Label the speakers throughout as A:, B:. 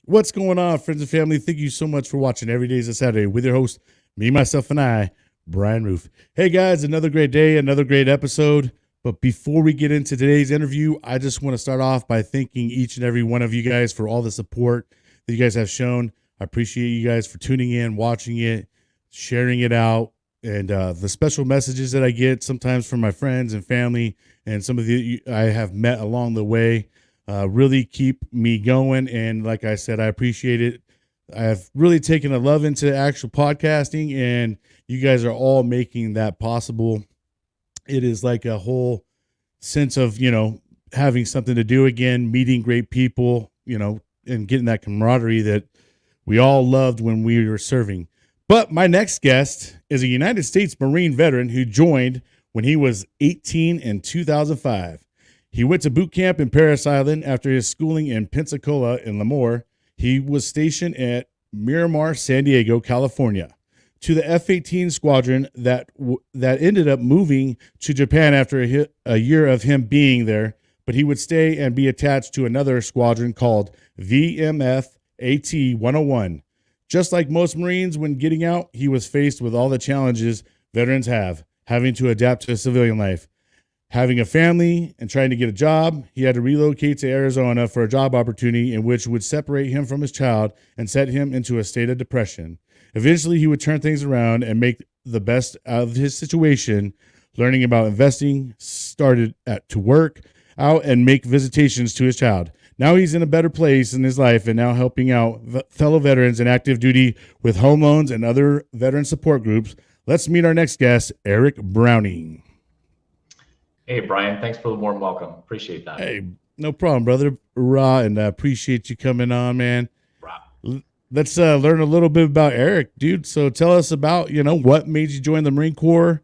A: What's going on, friends and family? Thank you so much for watching Every Day is a Saturday with your host, me, myself, and I, Brian Roof. Hey, guys, another great day, another great episode. But before we get into today's interview, I just want to start off by thanking each and every one of you guys for all the support that you guys have shown. I appreciate you guys for tuning in, watching it, sharing it out, and the special messages that I get sometimes from my friends and family and some of the I have met along the way. Really keep me going. And like I said, I appreciate it. I've really taken a love into actual podcasting, and you guys are all making that possible. It is like a whole sense of, having something to do again, meeting great people, and getting that camaraderie that we all loved when we were serving. But my next guest is a United States Marine veteran who joined when he was 18 in 2005. He went to boot camp in Paris Island after his schooling in Pensacola and Lemoore. He was stationed at Miramar, San Diego, California, to the F-18 squadron that ended up moving to Japan after a year of him being there. But he would stay and be attached to another squadron called VMF AT-101. Just like most Marines, when getting out, he was faced with all the challenges veterans have, having to adapt to civilian life. Having a family and trying to get a job, he had to relocate to Arizona for a job opportunity in which would separate him from his child and set him into a state of depression. Eventually, he would turn things around and make the best of his situation, learning about investing, started to work out and make visitations to his child. Now he's in a better place in his life and now helping out fellow veterans in active duty with home loans and other veteran support groups. Let's meet our next guest, Erik Browning.
B: Hey, Brian, thanks for the warm welcome. Appreciate that.
A: Hey, no problem, brother. Raw, and I appreciate you coming on, man. Let's learn a little bit about Erik, dude. So tell us about, what made you join the Marine Corps,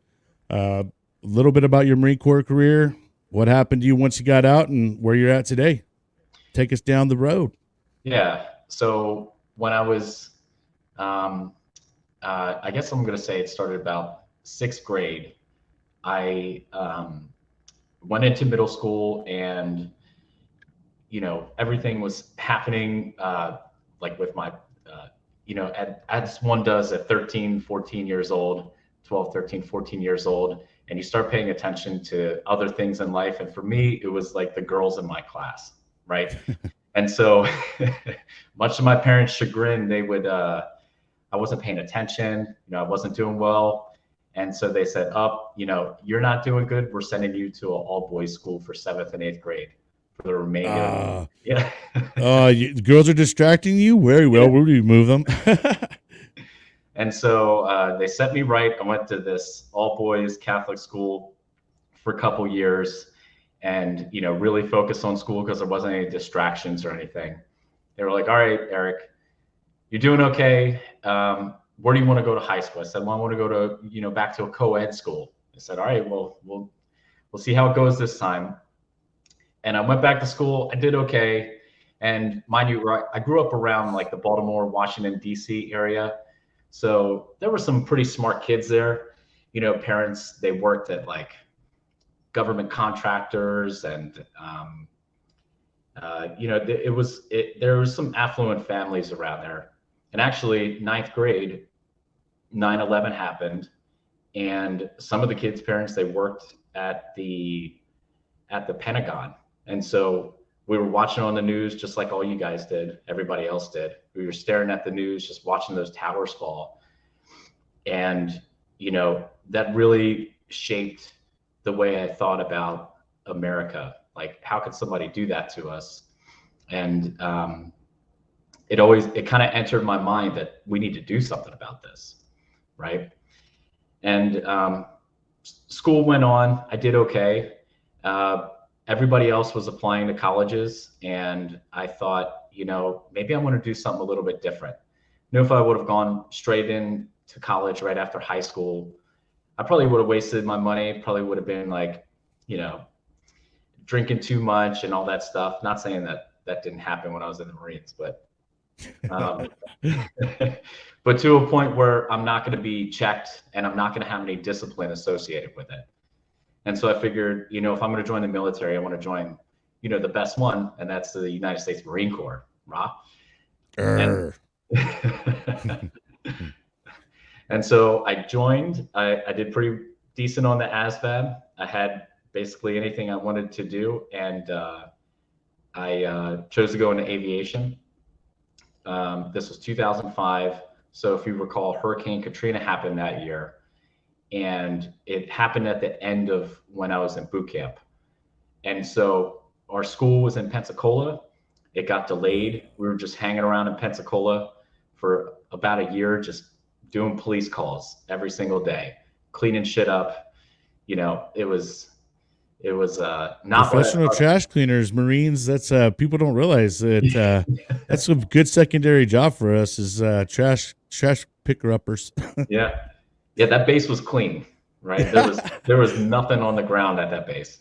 A: a little bit about your Marine Corps career, what happened to you once you got out, and where you're at today. Take us down the road.
B: Yeah. So when I was, I guess I'm going to say it started about sixth grade. I went into middle school and, everything was happening like with my, as one does at 13, 14 years old, 12, 13, 14 years old, and you start paying attention to other things in life. And for me, it was like the girls in my class, right? And so much to my parents' chagrin, they would, I wasn't paying attention, I wasn't doing well. And so they said, you're not doing good. We're sending you to an all boys school for 7th and 8th grade for the remainder. Yeah.
A: Girls are distracting you? Very well. We'll remove them.
B: And so they set me right. I went to this all boys Catholic school for a couple years and, really focused on school because there wasn't any distractions or anything. They were like, all right, Erik, you're doing okay. Where do you want to go to high school? I said, well, I want to go to, back to a co-ed school. I said, all right, well, we'll see how it goes this time. And I went back to school. I did okay. And mind you, I grew up around like the Baltimore, Washington, D.C. area. So there were some pretty smart kids there. Parents, they worked at like government contractors and, there was some affluent families around there. And actually, 9th grade, 9/11 happened, and some of the kids' parents, they worked at the Pentagon, and so we were watching on the news just like all you guys did, everybody else did. We were staring at the news, just watching those towers fall, and that really shaped the way I thought about America. Like, how could somebody do that to us? And it kind of entered my mind that we need to do something about this, right? And school went on. I did okay. Everybody else was applying to colleges, and I thought, maybe I want to do something a little bit different. If I would have gone straight into college right after high school, I probably would have wasted my money. Probably would have been like, drinking too much and all that stuff. Not saying that didn't happen when I was in the Marines, but but to a point where I'm not going to be checked and I'm not going to have any discipline associated with it. And so I figured, if I'm going to join the military, I want to join, the best one, and that's the United States Marine Corps, And
A: Err.
B: and so I joined. I did pretty decent on the ASVAB. I had basically anything I wanted to do, and I chose to go into aviation. This was 2005. So if you recall, Hurricane Katrina happened that year, and it happened at the end of when I was in boot camp. And so our school was in Pensacola. It got delayed. We were just hanging around in Pensacola for about a year, just doing police calls every single day, cleaning shit up. It was not what I
A: Professional
B: thought.
A: trash cleaners, Marines. That's people don't realize that that's a good secondary job for us is trash picker uppers.
B: Yeah, yeah, that base was clean, right? There was nothing on the ground at that base.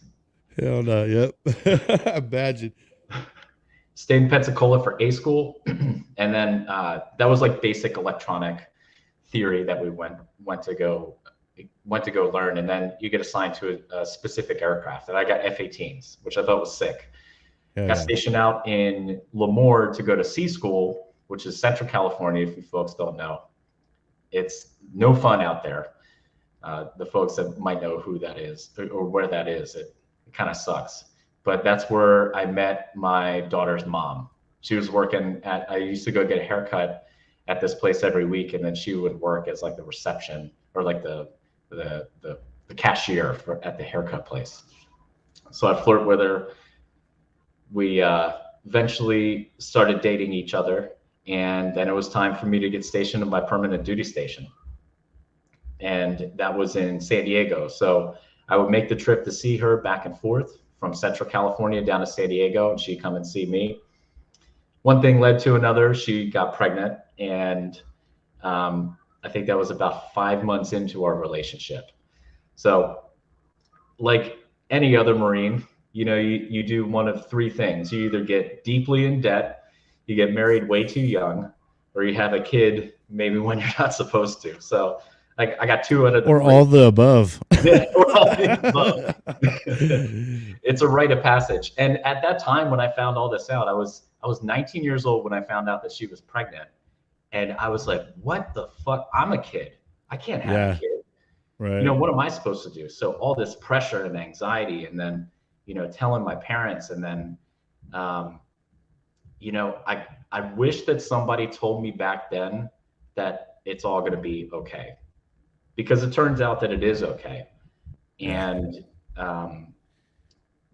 A: Hell no. Yep. Imagine.
B: Stayed in Pensacola for A school, and then that was like basic electronic theory that we went to go learn, and then you get assigned to a specific aircraft. And I got F-18s, which I thought was sick. Got stationed out in Lemoore to go to C school, which is Central California. If you folks don't know, it's no fun out there. The folks that might know who that is or where that is, it kind of sucks. But that's where I met my daughter's mom. She was working I used to go get a haircut at this place every week, and then she would work as like the reception or like the cashier at the haircut place. So I flirt with her. We eventually started dating each other, and then it was time for me to get stationed at my permanent duty station. And that was in San Diego. So I would make the trip to see her back and forth from Central California down to San Diego, and she'd come and see me. One thing led to another. She got pregnant, and I think that was about 5 months into our relationship. So like any other Marine, you do one of three things. You either get deeply in debt, you get married way too young, or you have a kid maybe when you're not supposed to. So I got two out of the
A: or
B: three.
A: all the above.
B: Yeah, or all the above. It's a rite of passage. And at that time, when I found all this out, I was 19 years old when I found out that she was pregnant. And I was like, what the fuck? I'm a kid. I can't have a kid.
A: Right.
B: What am I supposed to do? So all this pressure and anxiety, and then, telling my parents, and then, I wish that somebody told me back then that it's all going to be okay, because it turns out that it is okay. And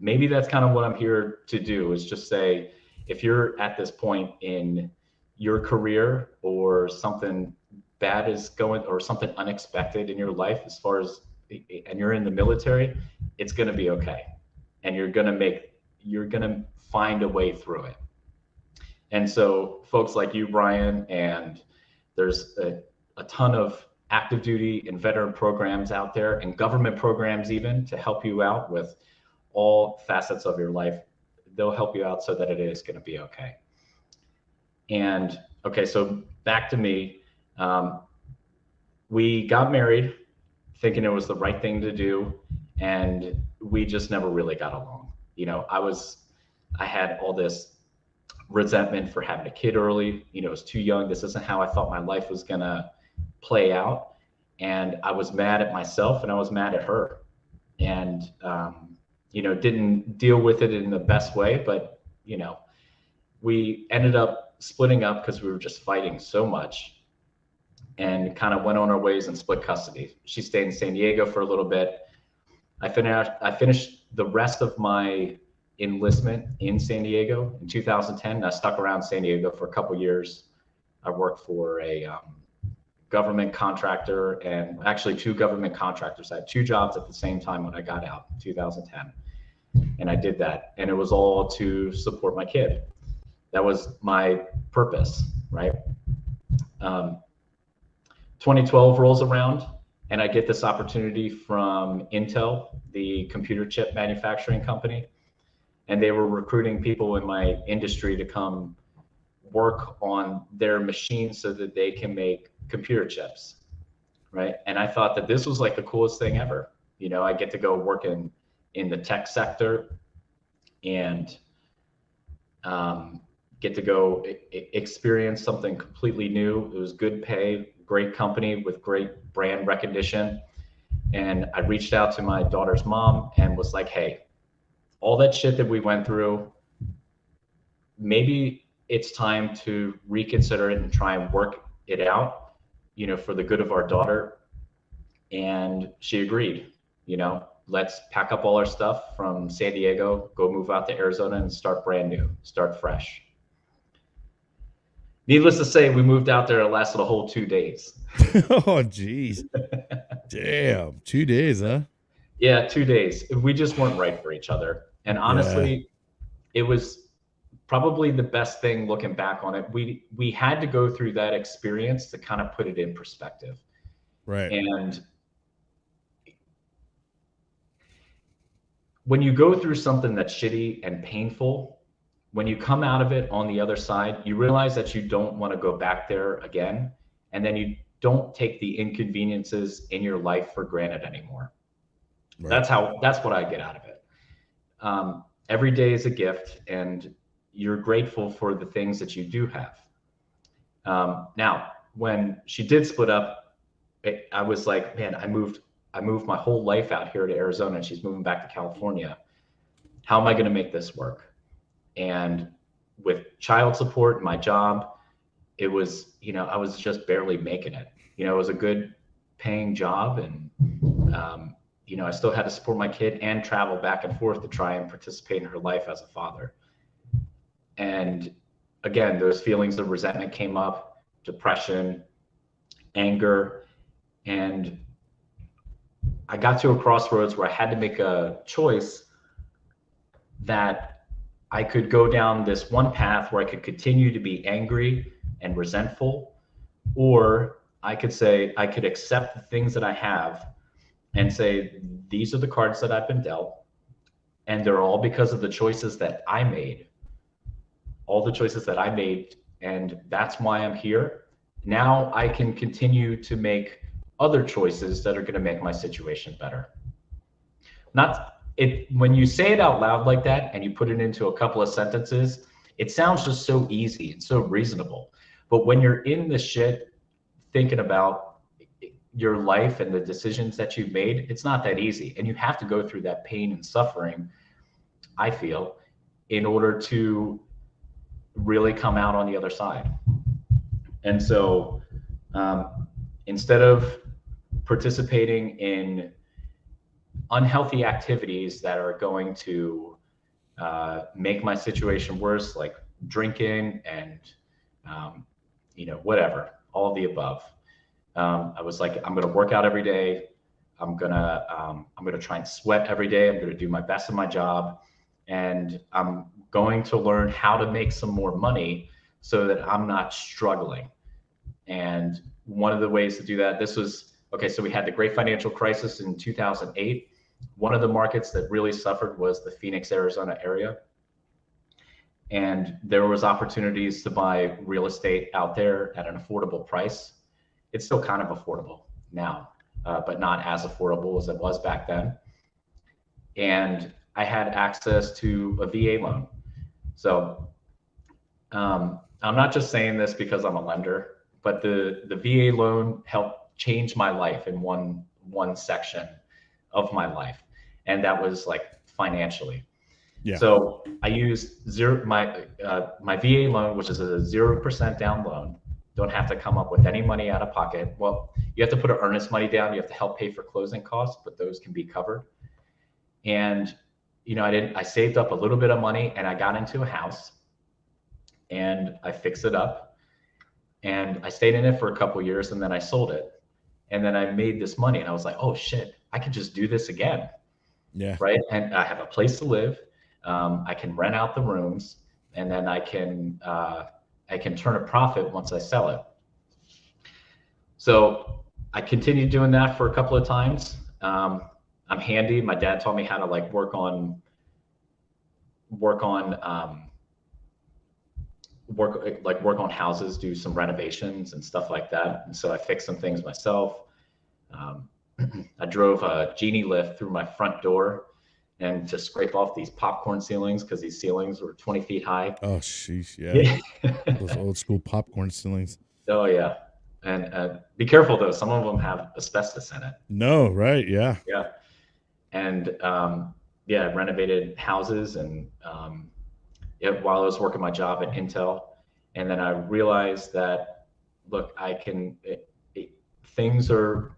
B: maybe that's kind of what I'm here to do, is just say, if you're at this point in your career, or something bad is going, or something unexpected in your life, and you're in the military, it's going to be okay. And you're going to find a way through it. And so folks like you, Brian, and there's a ton of active duty and veteran programs out there, and government programs even, to help you out with all facets of your life. They'll help you out so that it is going to be okay. And okay, so back to me. We got married thinking it was the right thing to do, and we just never really got along. I had all this resentment for having a kid early. I was too young. This isn't how I thought my life was gonna play out. And I was mad at myself, and I was mad at her. And didn't deal with it in the best way, but we ended up splitting up because we were just fighting so much, and kind of went on our ways and split custody. She stayed in San Diego for a little bit. I finished the rest of my enlistment in San Diego in 2010. I stuck around San Diego for a couple years. I worked for a government contractor, and actually two government contractors. I had two jobs at the same time when I got out in 2010. And I did that, and it was all to support my kid. That was my purpose, right? 2012 rolls around, and I get this opportunity from Intel, the computer chip manufacturing company. And they were recruiting people in my industry to come work on their machines so that they can make computer chips, right? And I thought that this was like the coolest thing ever. I get to go work in the tech sector, and get to go experience something completely new. It was good pay, great company with great brand recognition. And I reached out to my daughter's mom and was like, hey, all that shit that we went through, maybe it's time to reconsider it and try and work it out, for the good of our daughter. And she agreed, let's pack up all our stuff from San Diego, go move out to Arizona and start brand new, start fresh. Needless to say, we moved out there. It lasted a whole 2 days.
A: Oh, geez. Damn. 2 days, huh?
B: Yeah, 2 days. We just weren't right for each other. And honestly, It was probably the best thing looking back on it. We had to go through that experience to kind of put it in perspective.
A: Right.
B: And when you go through something that's shitty and painful, when you come out of it on the other side, you realize that you don't want to go back there again. And then you don't take the inconveniences in your life for granted anymore. Right. That's what I get out of it. Every day is a gift, and you're grateful for the things that you do have. Now, when she did split up, I was like, man, I moved my whole life out here to Arizona, and she's moving back to California. How am I going to make this work? And with child support and my job, it was, I was just barely making it. It was a good paying job, and I still had to support my kid and travel back and forth to try and participate in her life as a father. And again, those feelings of resentment came up, depression, anger, and I got to a crossroads where I had to make a choice that I could go down this one path where I could continue to be angry and resentful, or I could say I could accept the things that I have and say, these are the cards that I've been dealt, and they're all because of the choices that I made, and that's why I'm here. Now I can continue to make other choices that are going to make my situation better. When you say it out loud like that and you put it into a couple of sentences, it sounds just so easy and so reasonable. But when you're in the shit thinking about your life and the decisions that you've made, it's not that easy. And you have to go through that pain and suffering, I feel, in order to really come out on the other side. And so instead of participating in unhealthy activities that are going to make my situation worse, like drinking and whatever, all of the above, I was like, I'm going to work out every day. I'm going to try and sweat every day. I'm going to do my best in my job, and I'm going to learn how to make some more money so that I'm not struggling. And one of the ways to do that, so we had the great financial crisis in 2008. One of the markets that really suffered was the Phoenix, Arizona area. And there was opportunities to buy real estate out there at an affordable price. It's still kind of affordable now, but not as affordable as it was back then. And I had access to a VA loan. So I'm not just saying this because I'm a lender, but the VA loan helped change my life in one section of my life. And that was like financially. Yeah. So I used my VA loan, which is a 0% down loan. Don't have to come up with any money out of pocket. Well, you have to put an earnest money down. You have to help pay for closing costs, but those can be covered. And I saved up a little bit of money, and I got into a house, and I fixed it up, and I stayed in it for a couple of years, and then I sold it, and then I made this money, and I was like, oh shit, I could just do this again. Yeah. Right. And I have a place to live. I can rent out the rooms, and then I can turn a profit once I sell it. So I continued doing that for a couple of times. I'm handy. My dad taught me how to work on houses, do some renovations and stuff like that. And so I fixed some things myself. I drove a genie lift through my front door and to scrape off these popcorn ceilings because these ceilings were 20 feet high.
A: Oh, sheesh. Yeah. Those old school popcorn ceilings.
B: Oh yeah, and be careful though. Some of them have asbestos in it.
A: No, right. Yeah.
B: Yeah, and yeah, renovated houses and yeah, while I was working my job at Intel, and then I realized that look, things are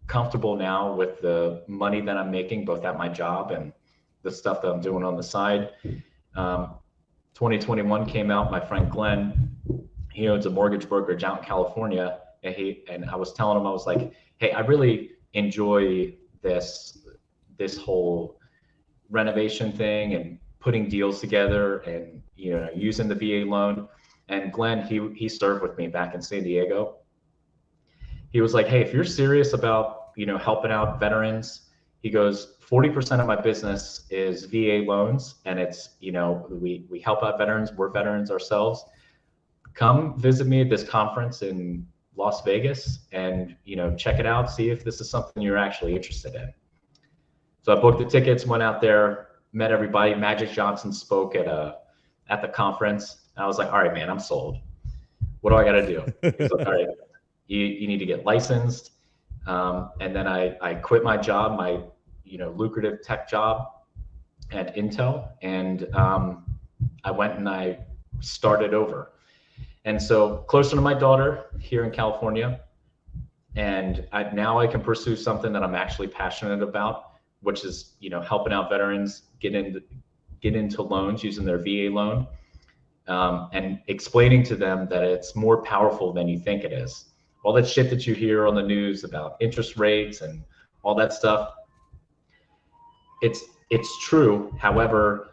B: comfortable now with the money that I'm making, both at my job and the stuff that I'm doing on the side. 2021 came out. My friend Glenn, he owns a mortgage brokerage out in California, and I was telling him, I was like, hey, I really enjoy this whole renovation thing and putting deals together and using the VA loan. And Glenn, he served with me back in San Diego. He was like, hey, if you're serious about helping out veterans, he goes, 40% of my business is VA loans, and it's we help out veterans. We're veterans ourselves. Come visit me at this conference in Las Vegas and check it out, see if this is something you're actually interested in. So I booked the tickets, went out there, met everybody. Magic Johnson spoke at the conference. I was like, all right, man, I'm sold. What do I got to do? He's like, all right, you need to get licensed. And then I quit my job, my lucrative tech job at Intel, and I went and I started over. And so closer to my daughter here in California, and now I can pursue something that I'm actually passionate about, which is helping out veterans get into loans using their VA loan, and explaining to them that it's more powerful than you think it is. All that shit that you hear on the news about interest rates and all that stuff, it's true. However,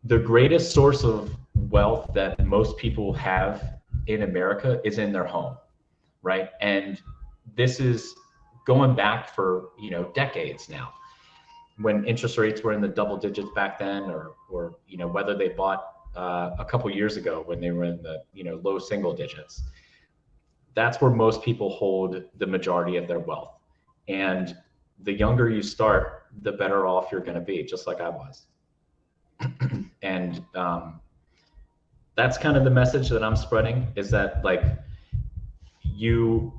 B: the greatest source of wealth that most people have in America is in their home, right? And this is going back for decades now. When interest rates were in the double digits back then, or whether they bought a couple years ago when they were in the low single digits, that's where most people hold the majority of their wealth. And the younger you start, the better off you're going to be, just like I was. And that's kind of the message that I'm spreading, is that like you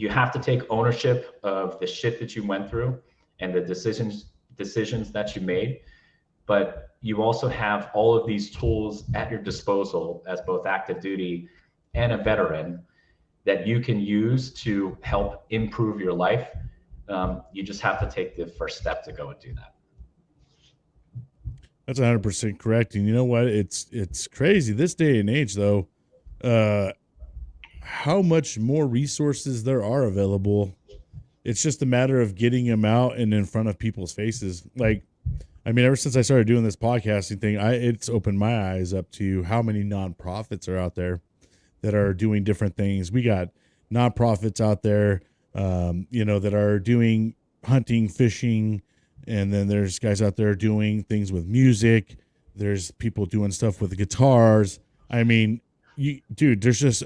B: have to take ownership of the shit that you went through and the decisions that you made, but you also have all of these tools at your disposal as both active duty and a veteran that you can use to help improve your life. You just have to take the first step to go and do that.
A: That's 100% correct. And you know what? It's crazy this day and age, though, how much more resources there are available. It's just a matter of getting them out and in front of people's faces. Like, I mean, ever since I started doing this podcasting thing, it's opened my eyes up to how many nonprofits are out there that are doing different things. We got nonprofits out there, that are doing hunting, fishing, and then there's guys out there doing things with music. There's people doing stuff with guitars. I mean, there's just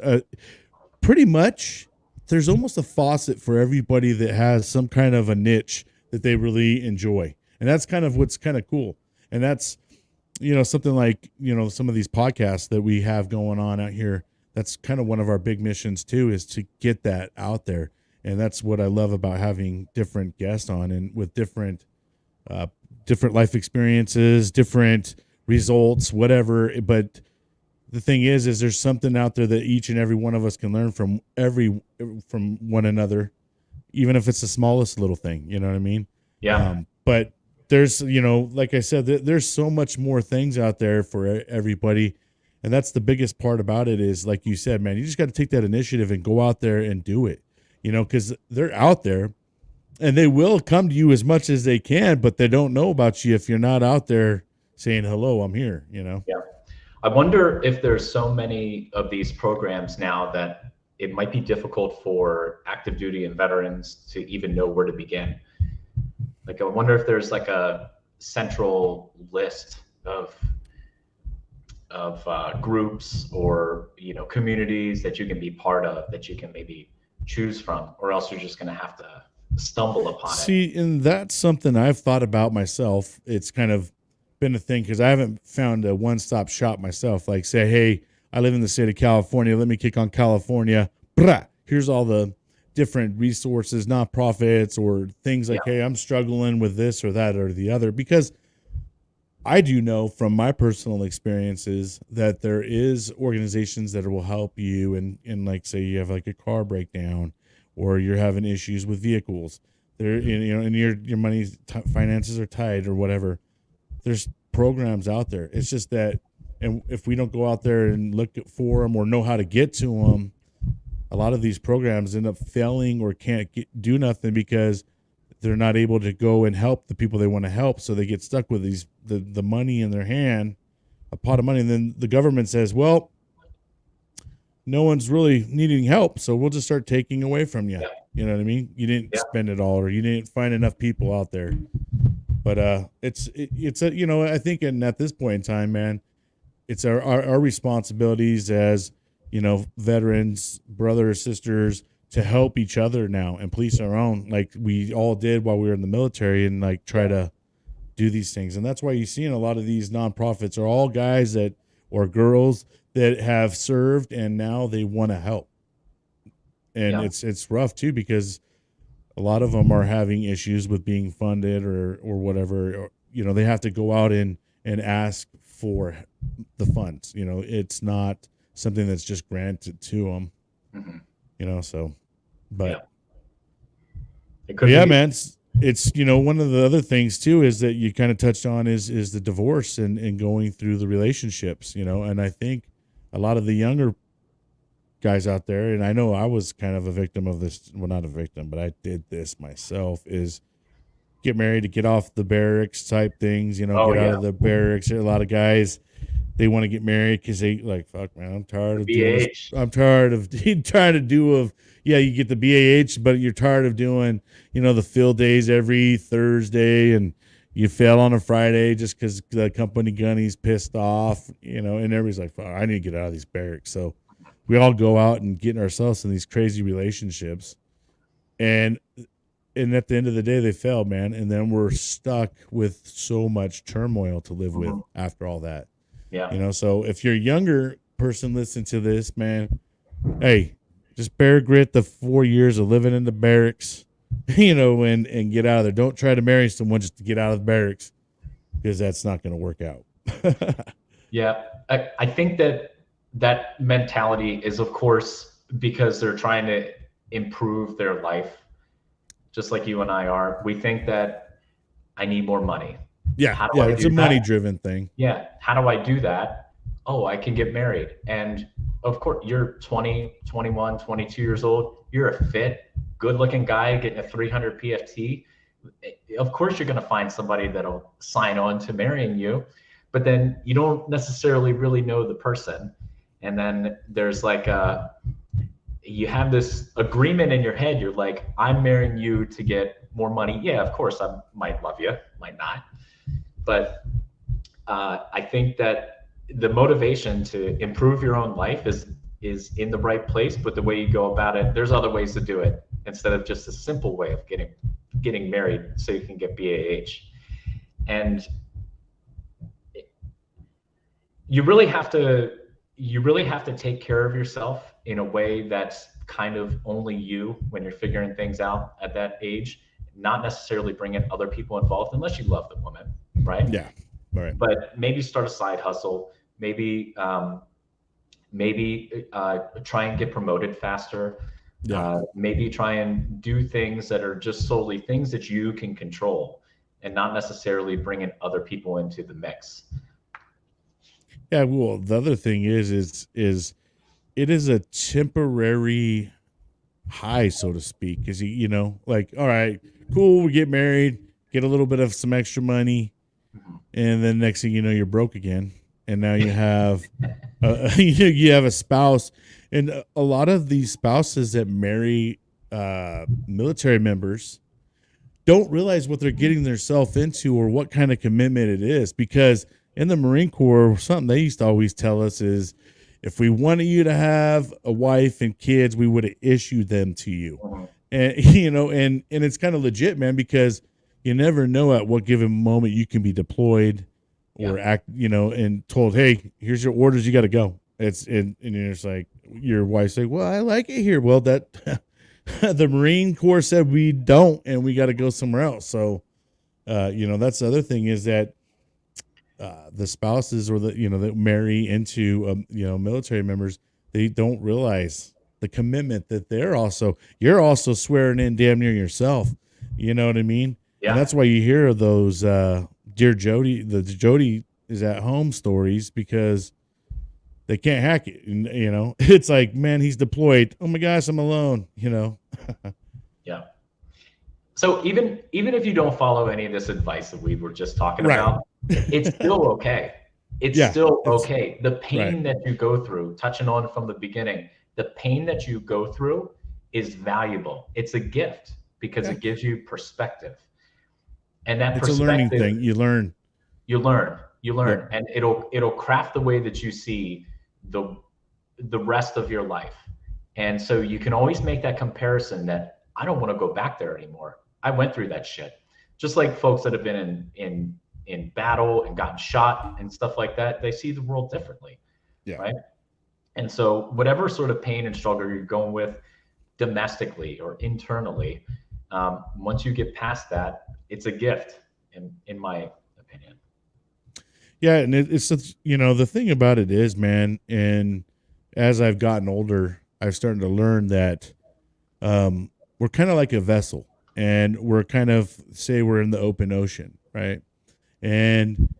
A: pretty much, there's almost a faucet for everybody that has some kind of a niche that they really enjoy. And that's kind of what's kind of cool. And that's, something like, some of these podcasts that we have going on out here. That's kind of one of our big missions too, is to get that out there. And that's what I love about having different guests on and with different life experiences, different results, whatever. But the thing is there's something out there that each and every one of us can learn from one another, even if it's the smallest little thing, you know what I mean?
B: Yeah.
A: But there's, like I said, there's so much more things out there for everybody. And that's the biggest part about it is, like you said, man, you just got to take that initiative and go out there and do it, because they're out there and they will come to you as much as they can, but they don't know about you if you're not out there saying, hello, I'm here, Yeah.
B: I wonder if there's so many of these programs now that it might be difficult for active duty and veterans to even know where to begin. Like, I wonder if there's like a central list of groups or communities that you can be part of, that you can maybe choose from, or else you're just going to have to stumble upon it.
A: See, and that's something I've thought about myself. It's kind of been a thing because I haven't found a one-stop shop myself. Like, say, hey, I live in the state of California. Let me kick on California. Brah, here's all the different resources, nonprofits, or things like, hey, I'm struggling with this or that or the other. Because I do know from my personal experiences that there is organizations that will help you. And like, say you have like a car breakdown or you're having issues with vehicles there, and your money finances are tight or whatever. There's programs out there. It's just that, and if we don't go out there and look for them or know how to get to them, a lot of these programs end up failing or can't do nothing because they're not able to go and help the people they want to help. So they get stuck with the money in their hand, a pot of money. And then the government says, well, no one's really needing help, so we'll just start taking away from you. You know what I mean? You didn't spend it all, or you didn't find enough people out there. But it's I think at this point in time, man, it's our responsibilities as, veterans, brothers, sisters, to help each other now and police our own, like we all did while we were in the military, and like try to do these things. And that's why you see in a lot of these nonprofits are all guys or girls that have served and now they want to help. And it's rough too, because a lot of them are having issues with being funded or whatever, they have to go out and ask for the funds. It's not something that's just granted to them, so, but man, it's one of the other things too is that you kind of touched on is the divorce and going through the relationships, and I think a lot of the younger guys out there, and I know I was kind of a victim of this, well, not a victim, but I did this myself, is get married to get off the barracks type things, get out of the barracks. A lot of guys, they want to get married because they like, fuck, man, I'm tired of doing this. I'm tired of trying to do you get the BAH, but you're tired of doing, the field days every Thursday, and you fail on a Friday just because the company gunny's pissed off, and everybody's like, fuck, I need to get out of these barracks. So we all go out and get ourselves in these crazy relationships, and at the end of the day, they fail, man. And then we're stuck with so much turmoil to live with after all that. Yeah. So if you're a younger person listening to this, man, hey, just bear grit the 4 years of living in the barracks, and get out of there. Don't try to marry someone just to get out of the barracks, because that's not going to work out.
B: Yeah. I think that mentality is, of course, because they're trying to improve their life, just like you and I are. We think that I need more money.
A: Yeah, it's a money-driven thing.
B: Yeah. How do I do that? Oh, I can get married. And of course, you're 20, 21, 22 years old. You're a fit, good-looking guy getting a 300 PFT. Of course, you're going to find somebody that'll sign on to marrying you, but then you don't necessarily really know the person. And then there's like you have this agreement in your head. You're like, I'm marrying you to get more money. Yeah, of course, I might love you, might not. But I think that the motivation to improve your own life is in the right place, but the way you go about it, there's other ways to do it instead of just a simple way of getting married so you can get BAH. And you really have to take care of yourself in a way that's kind of only you when you're figuring things out at that age, not necessarily bringing other people involved unless you love the woman, right?
A: Yeah, right.
B: But maybe start a side hustle, maybe try and get promoted faster. Yeah. Maybe try and do things that are just solely things that you can control and not necessarily bringing other people into the mix.
A: Yeah, well, the other thing is it is a temporary high, so to speak, because like, all right, cool, we get married, get a little bit of some extra money, and then next thing you know, you're broke again, and now you have you have a spouse, and a lot of these spouses that marry military members don't realize what they're getting themselves into or what kind of commitment it is, because in the Marine Corps, something they used to always tell us is, if we wanted you to have a wife and kids, we would have issued them to you. And and it's kind of legit, man, because you never know at what given moment you can be deployed or act, and told, hey, here's your orders, you got to go. And you're just like, your wife's like, well, I like it here. Well, that the Marine Corps said we don't, and we got to go somewhere else. So, that's the other thing is that the spouses or that marry into military members, they don't realize the commitment that you're also swearing in damn near yourself. You know what I mean?
B: Yeah.
A: And that's why you hear of those dear Jody, the Jody is at home stories, because they can't hack it. And, it's like, man, he's deployed. Oh my gosh, I'm alone.
B: Yeah. So even if you don't follow any of this advice that we were just talking about, it's still okay. It's still okay. The pain that you go through, touching on from the beginning, the pain that you go through is valuable. It's a gift because it gives you perspective. And that
A: it's a learning thing. You learn,
B: and it'll craft the way that you see the rest of your life. And so you can always make that comparison that I don't want to go back there anymore. I went through that shit. Just like folks that have been in battle and gotten shot and stuff like that, they see the world differently. Yeah. Right. And so whatever sort of pain and struggle you're going with domestically or internally, once you get past that, it's a gift in my opinion.
A: Yeah. And it's the thing about it is, man, and as I've gotten older, I've started to learn that we're kind of like a vessel, and we're kind of, say we're in the open ocean, right? And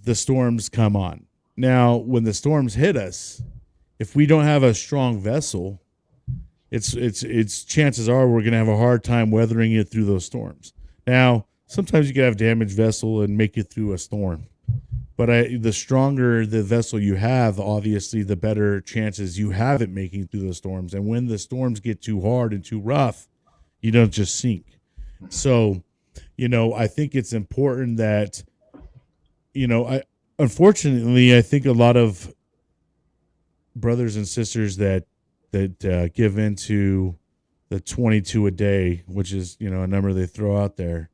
A: the storms come on. Now, when the storms hit us, if we don't have a strong vessel, it's chances are we're going to have a hard time weathering it through those storms. Now, sometimes you can have damaged vessel and make it through a storm. But the stronger the vessel you have, obviously, the better chances you have at making through those storms. And when the storms get too hard and too rough, you don't just sink. So, I think it's important that, unfortunately, I think a lot of brothers and sisters that give into the 22 a day, which is, a number they throw out there,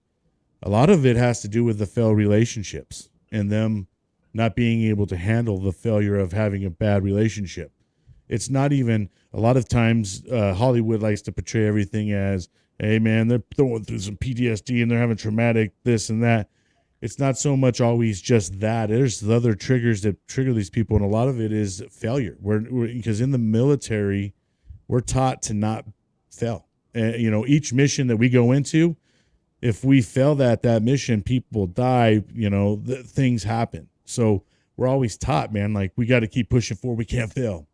A: a lot of it has to do with the failed relationships and them not being able to handle the failure of having a bad relationship. It's not even, a lot of times Hollywood likes to portray everything as, hey man, they're going through some PTSD and they're having traumatic this and that. It's not so much always just that. There's the other triggers that trigger these people, and a lot of it is failure. Because in the military, we're taught to not fail. Each mission that we go into, if we fail that mission, people die. Things happen. So we're always taught, man, like we got to keep pushing forward. We can't fail.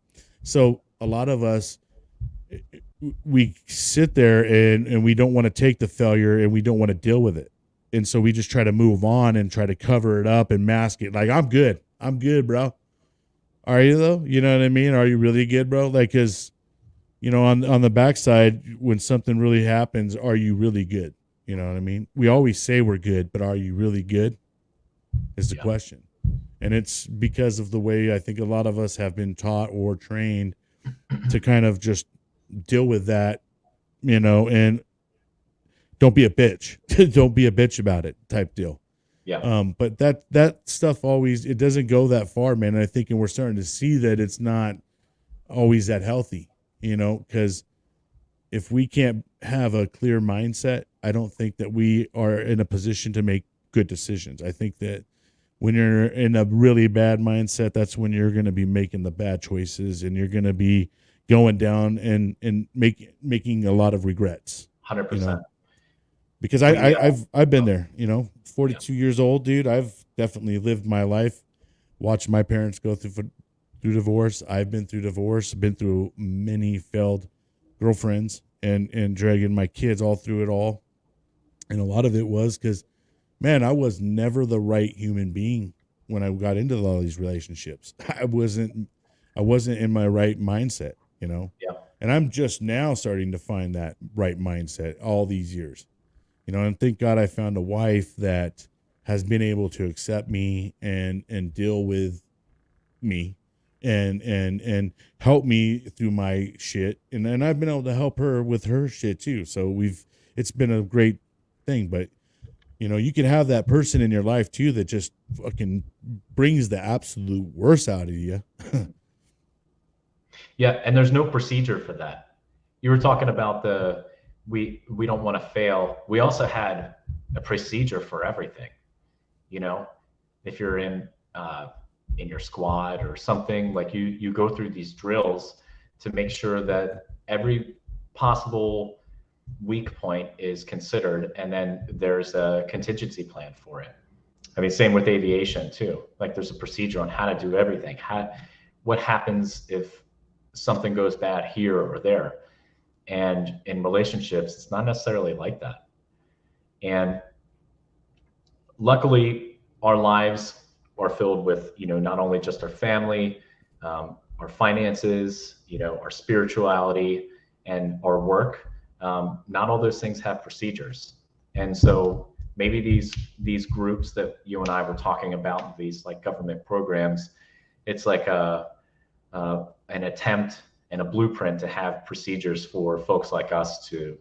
A: So a lot of us, we sit there and we don't want to take the failure and we don't want to deal with it. And so we just try to move on and try to cover it up and mask it. Like, I'm good, bro. Are you though? You know what I mean? Are you really good, bro? Like, cause on the backside, when something really happens, are you really good? You know what I mean? We always say we're good, but are you really good is the question. And it's because of the way I think a lot of us have been taught or trained to kind of just deal with that, and don't be a bitch. Don't be a bitch about it type deal. Yeah. But that stuff always, it doesn't go that far, man. And I think, and we're starting to see that it's not always that healthy, because if we can't have a clear mindset, I don't think that we are in a position to make good decisions. I think that when you're in a really bad mindset, that's when you're going to be making the bad choices, and you're going to be going down and making a lot of regrets.
B: 100%.
A: Because I've been there, 42 years old, dude. I've definitely lived my life, watched my parents go through divorce. I've been through divorce, been through many failed girlfriends, and dragging my kids all through it all. And a lot of it was because, man, I was never the right human being when I got into all these relationships. I wasn't in my right mindset, Yeah. And I'm just now starting to find that right mindset all these years, and thank God I found a wife that has been able to accept me and deal with me and help me through my shit, and I've been able to help her with her shit too. So it's been a great thing. But you can have that person in your life too that just fucking brings the absolute worst out of you.
B: Yeah, and there's no procedure for that. You were talking about we don't want to fail. We also had a procedure for everything. You know, if you're in your squad or something, like you go through these drills to make sure that every possible weak point is considered, and then there's a contingency plan for it. I mean, same with aviation too. Like there's a procedure on how to do everything. What happens if something goes bad here or there? And in relationships, it's not necessarily like that. And luckily, our lives are filled with, not only just our family, our finances, our spirituality, and our work. Not all those things have procedures. And so maybe these groups that you and I were talking about, these like government programs, it's like an attempt and a blueprint to have procedures for folks like us to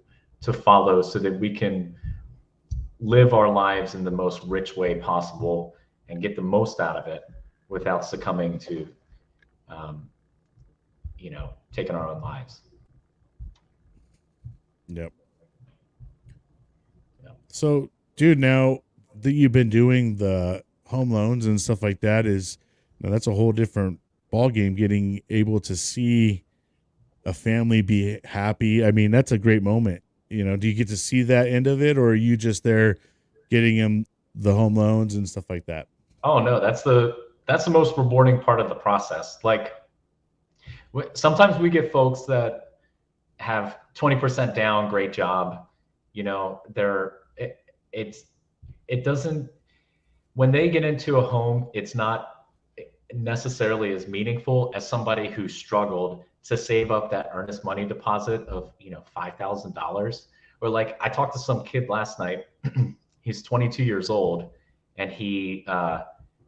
B: follow, so that we can live our lives in the most rich way possible and get the most out of it without succumbing to taking our own lives.
A: Yep. So, dude, now that you've been doing the home loans and stuff like that, that's a whole different ball game. Getting able to see a family be happy, I mean, that's a great moment. Do you get to see that end of it, or are you just there getting them the home loans and stuff like that?
B: Oh no, that's the most rewarding part of the process. Like sometimes we get folks that have 20% down, great job. It doesn't, when they get into a home, it's not necessarily as meaningful as somebody who struggled to save up that earnest money deposit of, $5,000. Or like I talked to some kid last night, he's 22 years old, and he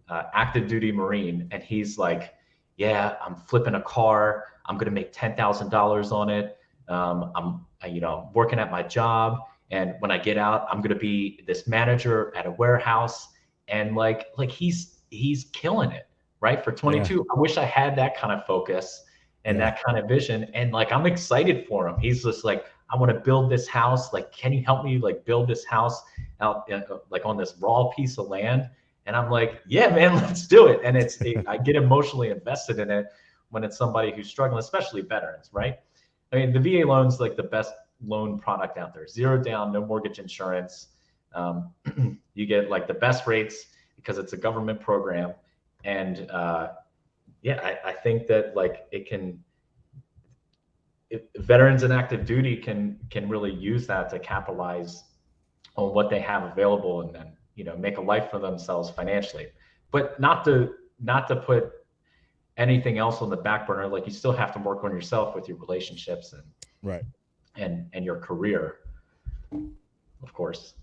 B: active duty Marine, and he's like, yeah, I'm flipping a car. I'm going to make $10,000 on it. I'm working at my job. And when I get out, I'm going to be this manager at a warehouse. And like he's killing it, right? For 22. Yeah. I wish I had that kind of focus and that kind of vision. And like, I'm excited for him. He's just like, I want to build this house. Like, can you help me like build this house out like on this raw piece of land? And I'm like, yeah, man, let's do it. And I get emotionally invested in it when it's somebody who's struggling, especially veterans, right? I mean, the VA loan's like the best loan product out there. 0 down, no mortgage insurance. You get like the best rates because it's a government program. And I think that like veterans in active duty can really use that to capitalize on what they have available, and then make a life for themselves financially, but not to put anything else on the back burner. Like you still have to work on yourself with your relationships and
A: right
B: and your career, of course.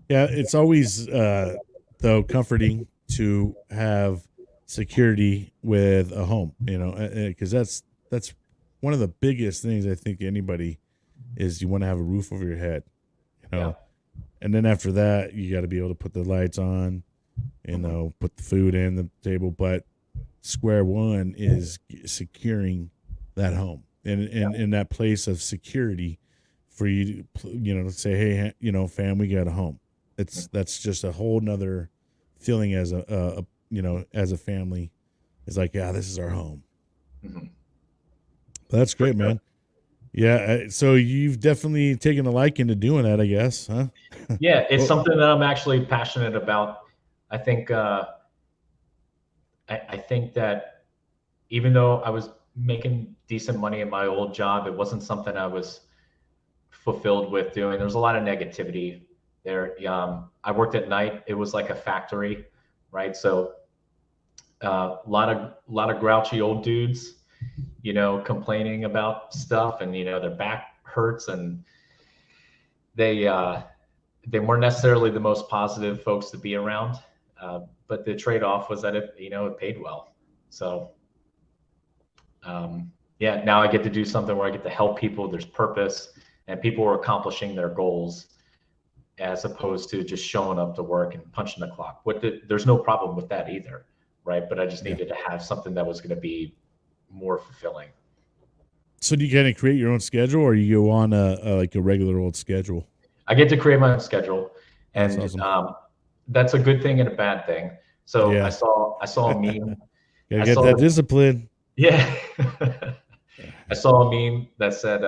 A: Yeah, it's always though comforting to have security with a home, because that's one of the biggest things I think anybody is. You want to have a roof over your head,
B: Yeah.
A: And then after that, you got to be able to put the lights on, put the food in the table. But square one is securing that home and in that place of security for you to, say, hey, fam, we got a home. That's just a whole nother feeling as as a family. It's like, yeah, this is our home.
B: Mm-hmm.
A: That's great, man. Yeah, so you've definitely taken a liking to doing that, I guess, huh?
B: Yeah, it's something that I'm actually passionate about. I think I think that even though I was making decent money at my old job, it wasn't something I was fulfilled with doing. There was a lot of negativity there. I worked at night. It was like a factory, right? So a lot of grouchy old dudes, complaining about stuff, and their back hurts, and they weren't necessarily the most positive folks to be around. But the trade-off was that it paid well. So, yeah, now I get to do something where I get to help people. There's purpose, and people are accomplishing their goals, as opposed to just showing up to work and punching the clock. There's no problem with that either, right? But I just needed to have something that was going to be more fulfilling.
A: So do you kind of create your own schedule, or you go on like a regular old schedule?
B: I get to create my own schedule, and
A: That's awesome.
B: That's a good thing and a bad thing. So
A: Yeah.
B: I saw a meme.
A: Gotta get that discipline.
B: Yeah. I saw a meme that said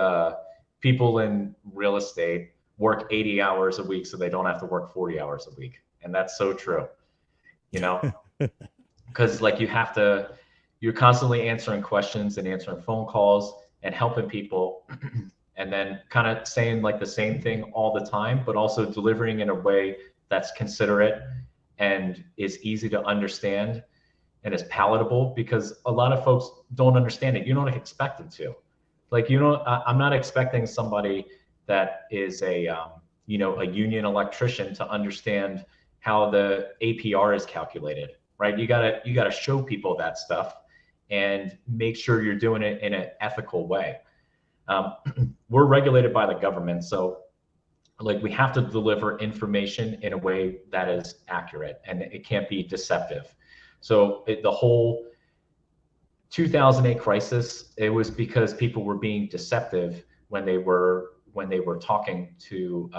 B: people in real estate work 80 hours a week so they don't have to work 40 hours a week. And that's so true, you know, because like you're constantly answering questions and answering phone calls and helping people and then kind of saying like the same thing all the time, but also delivering in a way that's considerate and is easy to understand and is palatable, because a lot of folks don't understand it. You don't expect them to. Like, I'm not expecting somebody that is a union electrician to understand how the APR is calculated, right? You gotta show people that stuff and make sure you're doing it in an ethical way. We're regulated by the government, so like we have to deliver information in a way that is accurate and it can't be deceptive. So the whole 2008 crisis, it was because people were being deceptive when they were talking to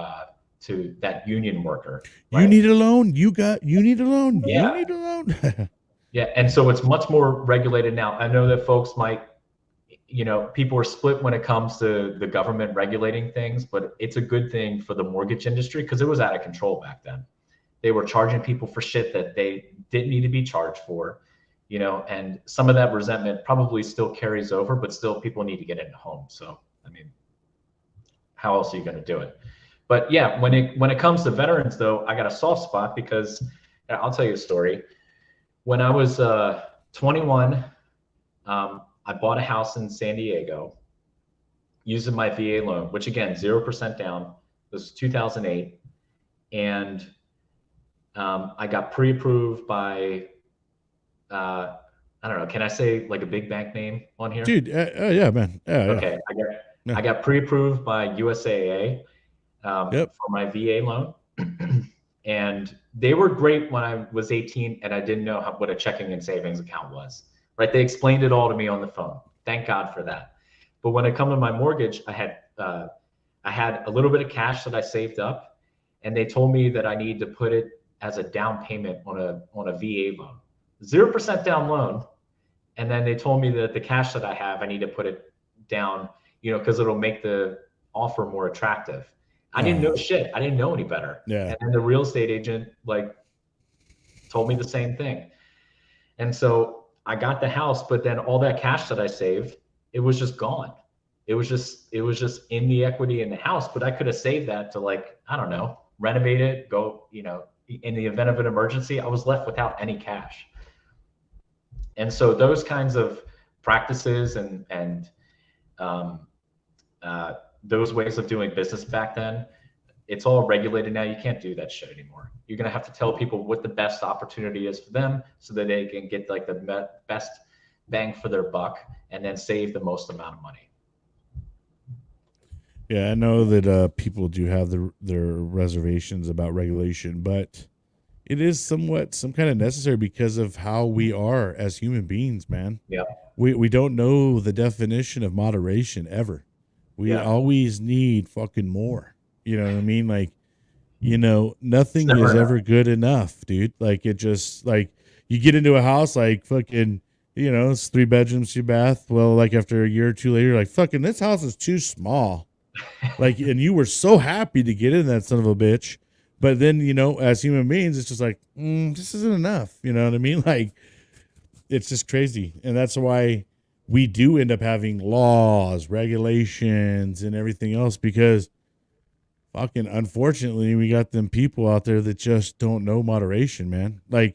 B: that union worker. Right?
A: You need a loan. You need a loan.
B: Yeah.
A: You need a loan.
B: Yeah, and so it's much more regulated now. I know that folks might, people are split when it comes to the government regulating things, but it's a good thing for the mortgage industry because it was out of control back then. They were charging people for shit that they didn't need to be charged for, and some of that resentment probably still carries over, but still people need to get into homes. So, I mean, how else are you going to do it? But yeah, when it comes to veterans though, I got a soft spot because I'll tell you a story. When I was 21, I bought a house in San Diego using my VA loan, which again, 0% down. This was 2008. And I got pre-approved by, I don't know, can I say like a big bank name on here?
A: Dude, yeah, man. Yeah,
B: okay, I got pre-approved by USAA for my VA loan. And they were great when I was 18 and I didn't know what a checking and savings account was, right? They explained it all to me on the phone. Thank God for that. But when it come to my mortgage, I had a little bit of cash that I saved up, and they told me that I need to put it as a down payment on a VA loan, 0% down loan. And then they told me that the cash that I have, I need to put it down, because it'll make the offer more attractive. I didn't know shit. I didn't know any better.
A: Yeah.
B: And then the real estate agent told me the same thing. And so I got the house, but then all that cash that I saved, it was just gone. It was just in the equity in the house, but I could have saved that to I don't know, renovate it, go, in the event of an emergency. I was left without any cash. And so those kinds of practices and those ways of doing business back then, it's all regulated now. You can't do that shit anymore. You're going to have to tell people what the best opportunity is for them so that they can get the best bang for their buck and then save the most amount of money.
A: Yeah, I know that people do have their reservations about regulation, but it is some kind of necessary because of how we are as human beings, man.
B: Yeah.
A: We don't know the definition of moderation ever. We always need fucking more. You know what I mean? Nothing is ever good enough, dude. It just you get into a house fucking, it's 3 bedrooms, 2 bath. Well, after a year or two later, fucking this house is too small. And you were so happy to get in that son of a bitch. But then, as human beings, it's just this isn't enough. You know what I mean? It's just crazy. And that's why we do end up having laws, regulations, and everything else, because fucking unfortunately we got them people out there that just don't know moderation, man. I'm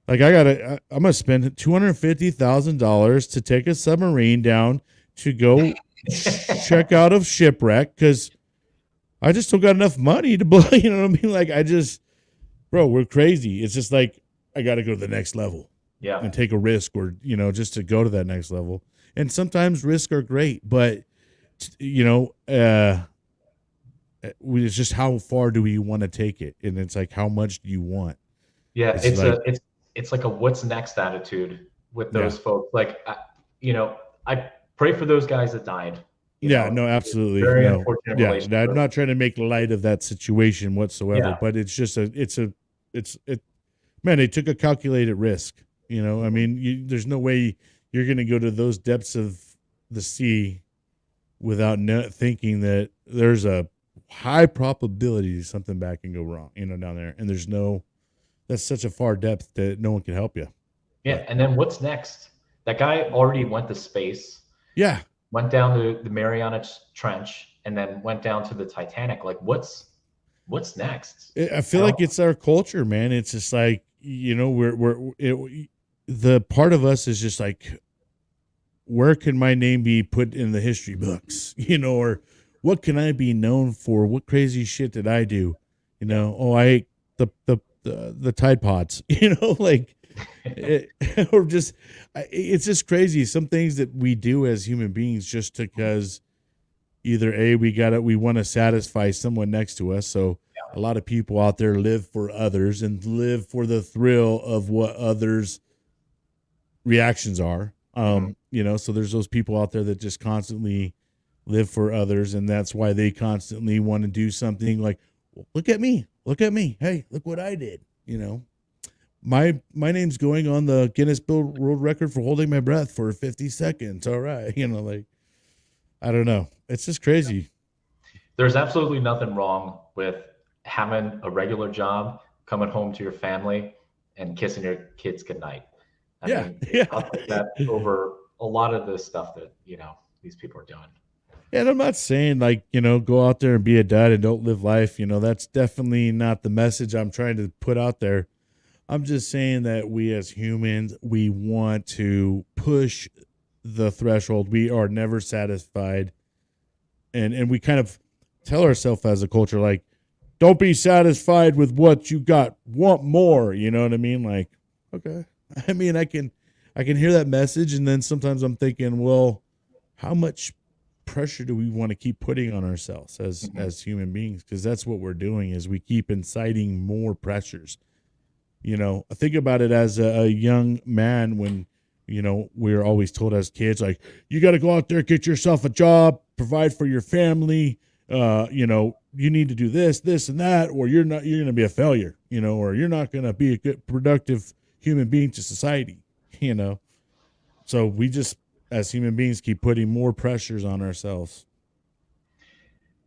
A: gonna spend $250,000 to take a submarine down to go check out of shipwreck because I just don't got enough money to blow. You know what I mean? Bro, we're crazy. It's just I got to go to the next level.
B: Yeah.
A: and take a risk, or, just to go to that next level. And sometimes risks are great, but it's just how far do we want to take it? And it's like, how much do you want?
B: Yeah.
A: It's like,
B: It's like a what's next attitude with
A: yeah.
B: those folks. Like, I pray for those guys that died,
A: Yeah, no, absolutely.
B: very
A: No.
B: unfortunate
A: Yeah. I'm
B: relationship.
A: not trying to make light of that situation whatsoever,
B: Yeah.
A: but it's just man, they took a calculated risk. I mean, there's no way you're going to go to those depths of the sea without thinking that there's a high probability something bad can go wrong, down there. And that's such a far depth that no one can help you.
B: Yeah.
A: But,
B: And then what's next? That guy already went to space,
A: yeah.
B: went down to the Mariana Trench, and then went down to the Titanic. Like, what's next?
A: I feel like it's our culture, man. It's just like, the part of us is just like, where can my name be put in the history books, or what can I be known for? What crazy shit did I do? Oh, I ate the Tide Pods, like, or just, it's just crazy. Some things that we do as human beings just because either we want to satisfy someone next to us. So a lot of people out there live for others and live for the thrill of what others' reactions are. So there's those people out there that just constantly live for others, and that's why they constantly want to do something like, look at me, hey, look what I did. My name's going on the Guinness World Record for holding my breath for 50 seconds. All right. Like, I don't know. It's just crazy.
B: There's absolutely nothing wrong with having a regular job, coming home to your family, and kissing your kids goodnight. I mean, I'll take that over a lot of the stuff that, these people are doing.
A: And I'm not saying like, go out there and be a dad and don't live life. That's definitely not the message I'm trying to put out there. I'm just saying that we as humans, we want to push the threshold. We are never satisfied. And we kind of tell ourselves as a culture, like, don't be satisfied with what you got. Want more. You know what I mean? Like, okay. I mean, I can hear that message. And then sometimes I'm thinking, well, how much pressure do we want to keep putting on ourselves as human beings? Because that's what we're doing, is we keep inciting more pressures. I think about it as a young man when, we're always told as kids, like, you got to go out there, get yourself a job, provide for your family. You need to do this and that, or you're going to be a failure, or you're not going to be a good, productive human being to society, So we just, as human beings, keep putting more pressures on ourselves.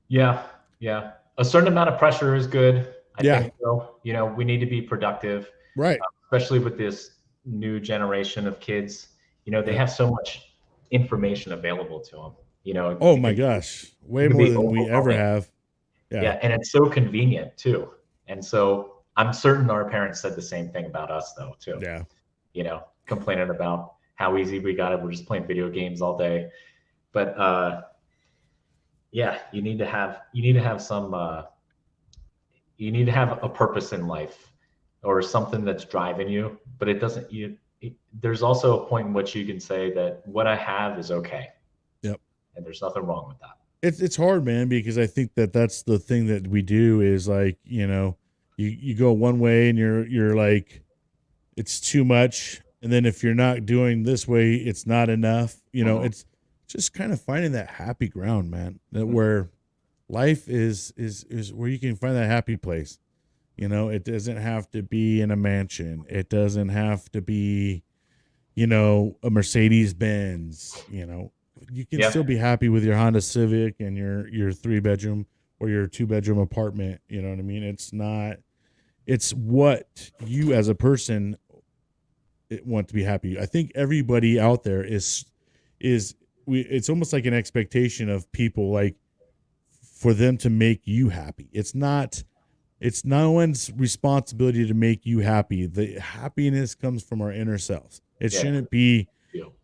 B: Yeah. Yeah. A certain amount of pressure is good. I think so. We need to be productive,
A: right?
B: Especially with this new generation of kids. They have so much information available to them.
A: Oh my gosh, way more than we ever have.
B: Yeah, and it's so convenient too. And so I'm certain our parents said the same thing about us, though, too.
A: Yeah.
B: Complaining about how easy we got it. We're just playing video games all day. But yeah, you need to have some. You need to have a purpose in life, or something that's driving you. But it doesn't. There's also a point in which you can say that what I have is okay.
A: Yep.
B: And there's nothing wrong with that.
A: It's hard, man, because I think that's the thing that we do is like, you go one way and you're like, it's too much. And then if you're not doing this way, it's not enough. It's just kind of finding that happy ground, man, that where life is where you can find that happy place. It doesn't have to be in a mansion. It doesn't have to be, a Mercedes Benz, You can still be happy with your Honda Civic and your 3-bedroom or your 2-bedroom apartment. You know what I mean? It's what you as a person want to be happy. I think everybody out there it's almost like an expectation of people, like, for them to make you happy. It's no one's responsibility to make you happy. The happiness comes from our inner selves. It shouldn't be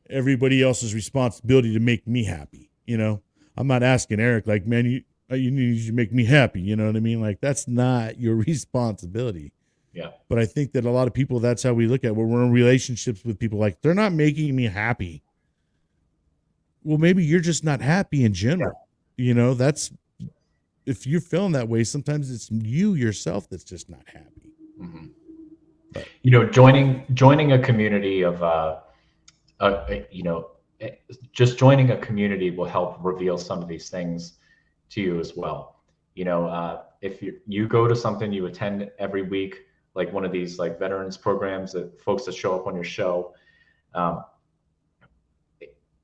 A: everybody else's responsibility to make me happy. I'm not asking Eric, like, man, you need to make me happy. You know what I mean? Like, that's not your responsibility.
B: Yeah.
A: But I think that a lot of people, that's how we look at it. We're in relationships with people like, they're not making me happy. Well, maybe you're just not happy in general. Yeah. You know, that's, if you're feeling that way, sometimes it's you yourself that's just not happy.
B: Mm-hmm. But, you know, joining a community of, you know, just joining a community will help reveal some of these things to you as well. You know, if you go to something, you attend every week, like one of these like veterans programs, that folks that show up on your show,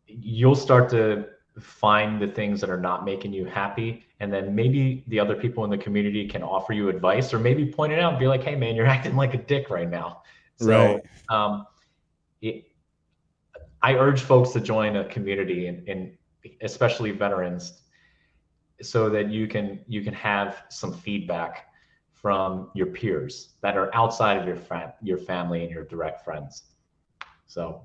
B: you'll start to find the things that are not making you happy, and then maybe the other people in the community can offer you advice, or maybe point it out and be like, hey man, you're acting like a dick right now. So right. I urge folks to join a community, and especially veterans, so that you can have some feedback from your peers that are outside of your family and your direct friends. So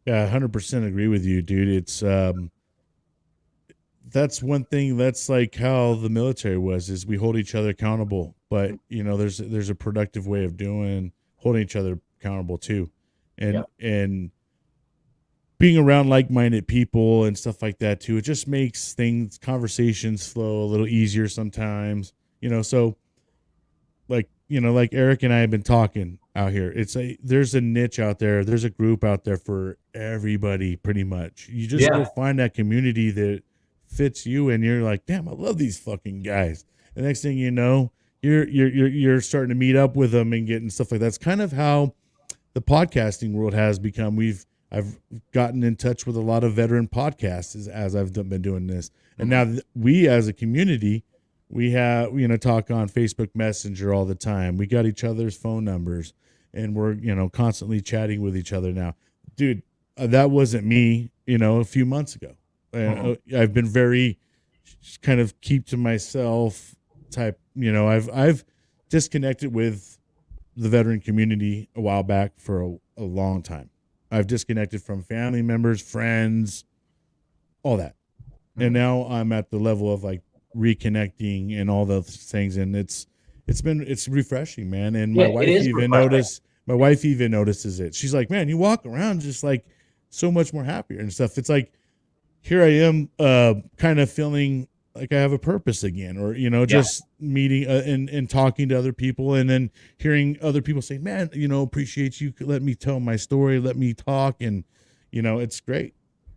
A: yeah, 100% agree with you, dude. It's that's one thing, that's like how the military was, is we hold each other accountable, but you know, there's a productive way of holding each other accountable too. And being around like-minded people and stuff like that too, it just makes conversations flow a little easier sometimes, you know. So like, you know, like Eric and I have been talking out here, there's a niche out there, there's a group out there for everybody pretty much. You just go find that community that fits you, and you're like, damn, I love these fucking guys. The next thing you know, you're starting to meet up with them and getting stuff like that. That's kind of how the podcasting world has become. I've gotten in touch with a lot of veteran podcasts as I've been doing this. And now we as a community, we have, you know, talk on Facebook Messenger all the time. We got each other's phone numbers, and we're, you know, constantly chatting with each other now. Dude, that wasn't me, you know, a few months ago. I've been very kind of keep to myself type, you know, I've disconnected with the veteran community a while back for a long time. I've disconnected from family members, friends, all that. And now I'm at the level of like reconnecting and all those things. And it's refreshing, man. And my wife even notices it. She's like, man, you walk around just like so much more happier and stuff. It's like, here I am, kind of feeling like I have a purpose again, or, you know, just meeting and talking to other people, and then hearing other people say, man, you know, appreciate you. Let me tell my story. Let me talk. And, you know, it's great.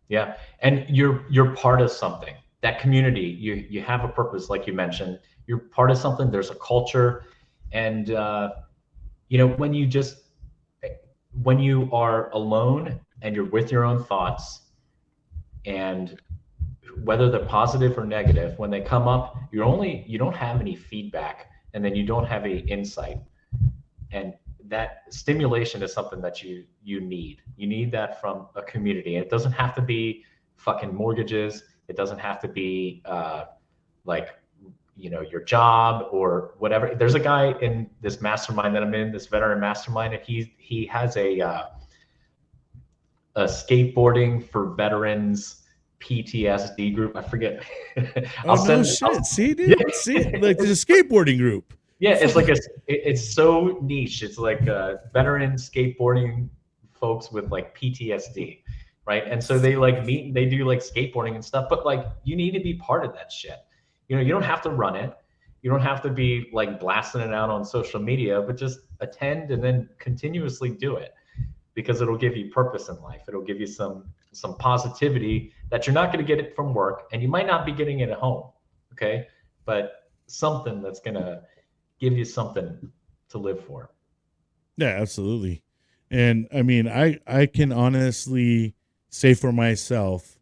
B: Yeah. And you're part of something. That community, you have a purpose, like you mentioned. You're part of something. There's a culture. And, you know, when you are alone and you're with your own thoughts, and whether they're positive or negative, when they come up, you don't have any feedback, and then you don't have any insight. And that stimulation is something that you need. You need that from a community. And it doesn't have to be fucking mortgages. It doesn't have to be like, you know, your job or whatever. There's a guy in this mastermind that I'm in, this veteran mastermind, and he has a skateboarding for veterans PTSD group. I forget.
A: See, dude. Yeah. See, like there's a skateboarding group.
B: Yeah, it's like it's so niche. It's like veteran skateboarding folks with like PTSD, right? And so they like meet and they do like skateboarding and stuff. But like, you need to be part of that shit. You know, you don't have to run it. You don't have to be like blasting it out on social media, but just attend and then continuously do it, because it'll give you purpose in life. It'll give you some positivity that you're not going to get it from work, and you might not be getting it at home. Okay. But something that's going to give you something to live for.
A: Yeah, absolutely. And I mean, I can honestly say for myself,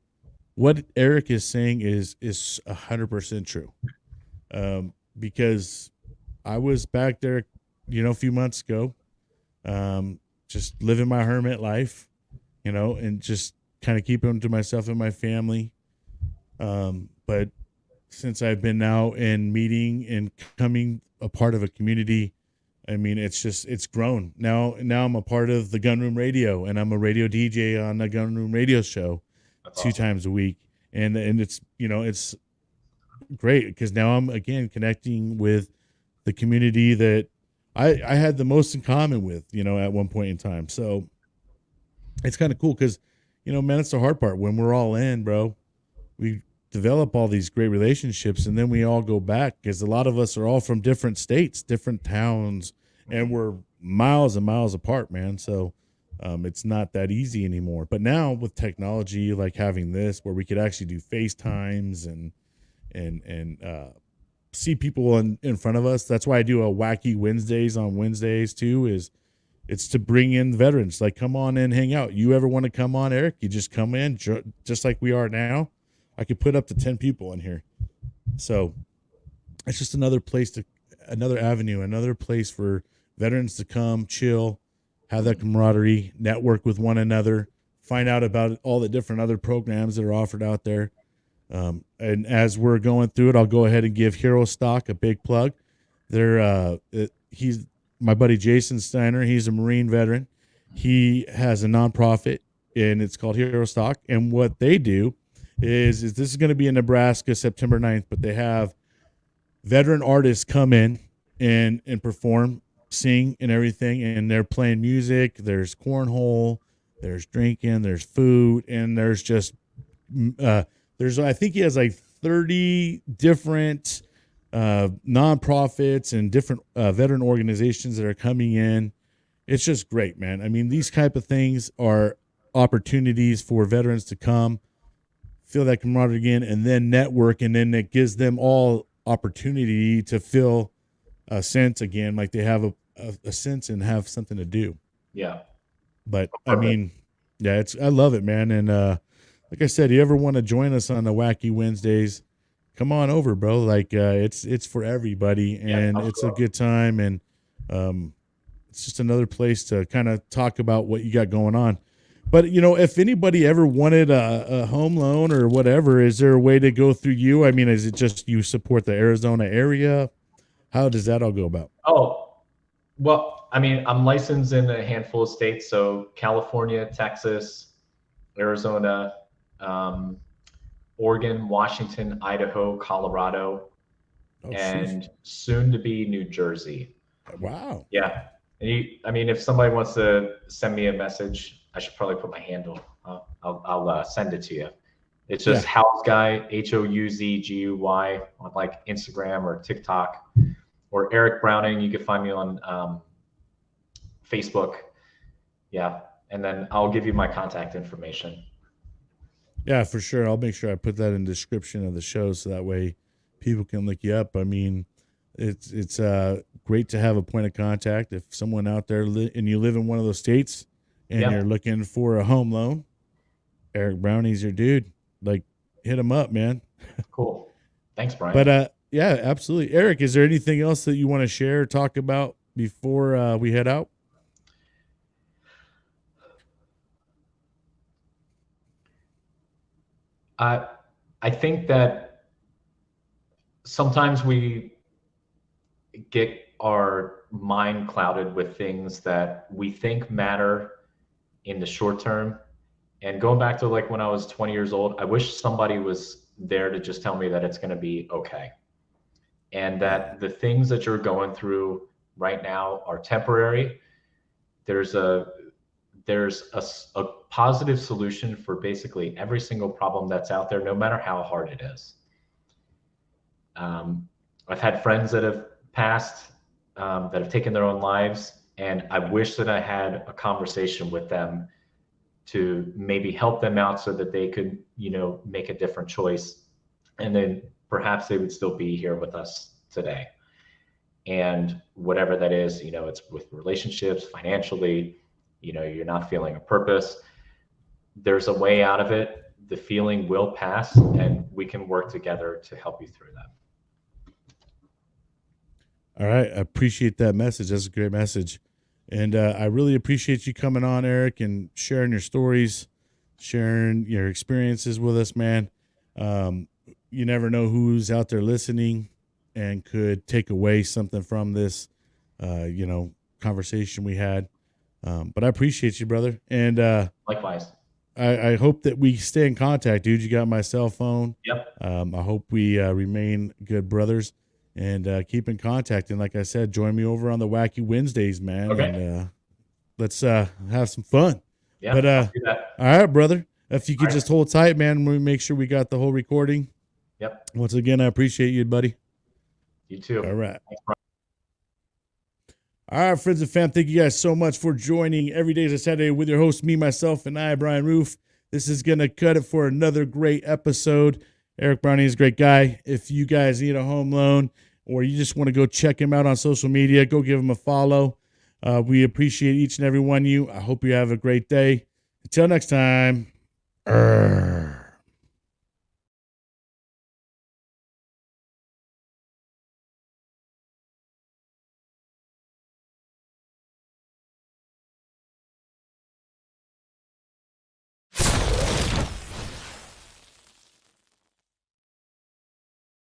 A: what Eric is saying is 100% true. Because I was back there, you know, a few months ago, just living my hermit life, you know, and just kind of keeping to myself and my family. But since I've been now in meeting and coming a part of a community, I mean, it's grown. Now I'm a part of the Gunroom Radio, and I'm a radio DJ on the Gunroom Radio show. That's 2 times a week. And it's, you know, it's great because now I'm again connecting with the community that I had the most in common with, at one point in time. So it's kind of cool because, man, it's the hard part when we're all in, bro. We develop all these great relationships and then we all go back because a lot of us are all from different states, different towns, and we're miles and miles apart, man. So it's not that easy anymore. But now with technology, like having this where we could actually do FaceTimes and see people in front of us. That's why I do a Wacky Wednesdays on Wednesdays too, is it's to bring in veterans. Like, come on in, hang out. You ever want to come on, Eric? You just come in, just like we are now. I could put up to 10 people in here. So it's just another avenue, another place for veterans to come, chill, have that camaraderie, network with one another, find out about all the different other programs that are offered out there. And as we're going through it, I'll go ahead and give Hero Stock a big plug. He's my buddy Jason Steiner. He's a Marine veteran. He has a nonprofit, and it's called Hero Stock. And what they do is this is going to be in Nebraska, September 9th, but they have veteran artists come in and perform, sing, and everything. And they're playing music. There's cornhole, there's drinking, there's food, and there's just I think he has like 30 different nonprofits and different veteran organizations that are coming in. It's just great, man. I mean, these type of things are opportunities for veterans to come, feel that camaraderie again, and then network, and then it gives them all opportunity to feel a sense again, like they have a sense and have something to do.
B: Yeah.
A: But I mean, yeah, I love it, man. And like I said, you ever want to join us on the Wacky Wednesdays, come on over, bro. Like it's for everybody, and it's a good time, and it's just another place to kind of talk about what you got going on. But if anybody ever wanted a home loan or whatever, is there a way to go through you? I mean, is it just you support the Arizona area? How does that all go about?
B: Oh, well, I mean, I'm licensed in a handful of states, so California, Texas, Arizona, Oregon, Washington, Idaho, Colorado, and soon to be New Jersey.
A: Wow.
B: Yeah. And I mean, if somebody wants to send me a message, I should probably put my handle. I'll send it to you. It's just House Guy, HOUZGUY, on like Instagram or TikTok, or Erik Browning. You can find me on Facebook. Yeah. And then I'll give you my contact information.
A: Yeah, for sure. I'll make sure I put that in the description of the show so that way people can look you up. I mean, it's great to have a point of contact. If someone out there and you live in one of those states and you're looking for a home loan, Erik Browning's your dude. Like, hit him up, man.
B: Cool. Thanks, Brian.
A: But yeah, absolutely. Eric, is there anything else that you want to share or talk about before we head out?
B: I think that sometimes we get our mind clouded with things that we think matter in the short term. And going back to like when I was 20 years old, I wish somebody was there to just tell me that it's going to be okay. And that the things that you're going through right now are temporary. There's a positive solution for basically every single problem that's out there, no matter how hard it is. I've had friends that have passed, that have taken their own lives, and I wish that I had a conversation with them to maybe help them out so that they could, make a different choice. And then perhaps they would still be here with us today. And whatever that is, it's with relationships, financially, you're not feeling a purpose. There's a way out of it. The feeling will pass, and we can work together to help you through that.
A: All right. I appreciate that message. That's a great message. And I really appreciate you coming on, Eric, and sharing your stories, sharing your experiences with us, man. You never know who's out there listening and could take away something from this, conversation we had. But I appreciate you, brother. And
B: likewise.
A: I hope that we stay in contact, dude. You got my cell phone.
B: Yep.
A: I hope we remain good brothers. and keep in contact. And like I said, join me over on the Wacky Wednesdays, man.
B: Okay.
A: And let's have some fun.
B: Yeah,
A: But
B: I'll do that.
A: all right, brother. If you could
B: All right.
A: just hold tight, man, we make sure we got the whole recording.
B: Yep.
A: Once again, I appreciate you, buddy.
B: You too.
A: All right.
B: Thanks, Brian.
A: All right, friends and fam, thank you guys so much for joining Every Day is a Saturday with your host, me, myself, and I, Brian Roof. This is going to cut it for another great episode. Erik Browning is a great guy. If you guys need a home loan or you just want to go check him out on social media, go give him a follow. We appreciate each and every one of you. I hope you have a great day. Until next time.